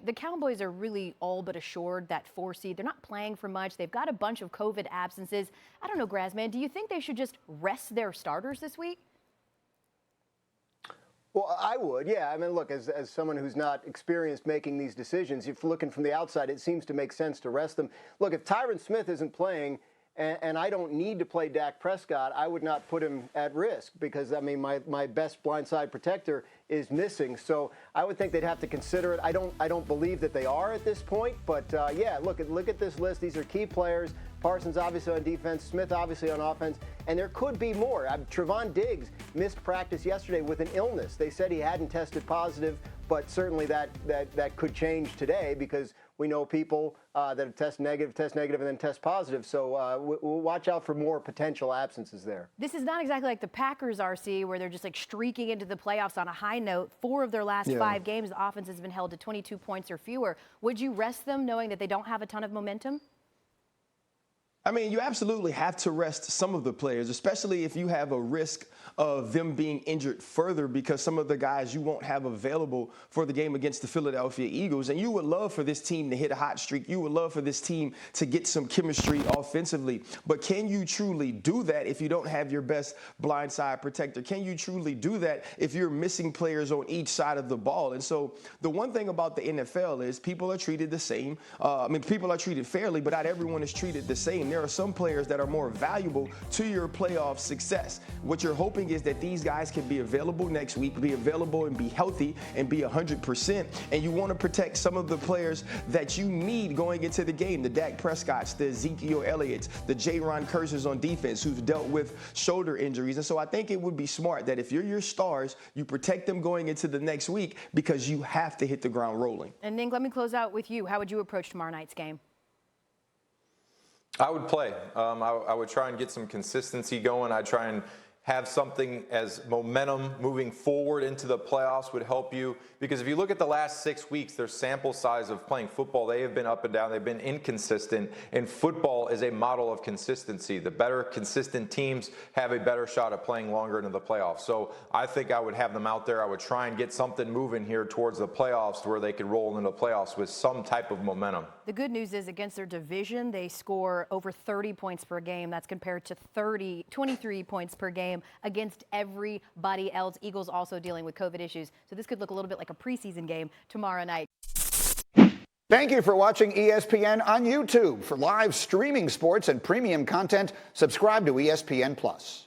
the Cowboys are really all but assured that 4 seed. They're not playing for much. They've got a bunch of COVID absences. I don't know, Grazman, do you think they should just rest their starters this week? Well, I would, yeah. I mean, look, as someone who's not experienced making these decisions, if looking from the outside, it seems to make sense to rest them. Look, if Tyron Smith isn't playing, and I don't need to play Dak Prescott, I would not put him at risk because, I mean, my best blindside protector is missing. So I would think they'd have to consider it. I don't believe that they are at this point. But, yeah, look at this list. These are key players. Parsons obviously on defense, Smith obviously on offense, and there could be more. Trevon Diggs missed practice yesterday with an illness. They said he hadn't tested positive, but certainly that could change today because we know people that test negative, and then test positive. So we'll watch out for more potential absences there. This is not exactly like the Packers, RC, where they're just like streaking into the playoffs on a high note. 4 of their last 5 games, the offense has been held to 22 points or fewer. Would you rest them knowing that they don't have a ton of momentum? I mean, you absolutely have to rest some of the players, especially if you have a risk of them being injured further because some of the guys you won't have available for the game against the Philadelphia Eagles. And you would love for this team to hit a hot streak. You would love for this team to get some chemistry offensively. But can you truly do that if you don't have your best blindside protector? Can you truly do that if you're missing players on each side of the ball? And so the one thing about the NFL is people are treated the same. People are treated fairly, but not everyone is treated the same. There are some players that are more valuable to your playoff success. What you're hoping is that these guys can be available next week, be available and be healthy and be 100%. And you want to protect some of the players that you need going into the game, the Dak Prescotts, the Ezekiel Elliott's, the Jaron Kersers on defense who've dealt with shoulder injuries. And so I think it would be smart that if you're your stars, you protect them going into the next week because you have to hit the ground rolling. And Ning, let me close out with you. How would you approach tomorrow night's game? I would play. I would try and get some consistency going. I'd try and have something as momentum moving forward into the playoffs would help you. Because if you look at the last 6 weeks, their sample size of playing football, they have been up and down. They've been inconsistent. And football is a model of consistency. The better consistent teams have a better shot at playing longer into the playoffs. So I think I would have them out there. I would try and get something moving here towards the playoffs where they could roll into the playoffs with some type of momentum. The good news is against their division, they score over 30 points per game. That's compared to 23 points per game against everybody else. Eagles also dealing with COVID issues. So this could look a little bit like a preseason game tomorrow night. Thank you for watching ESPN on YouTube. For live streaming sports and premium content, subscribe to ESPN+.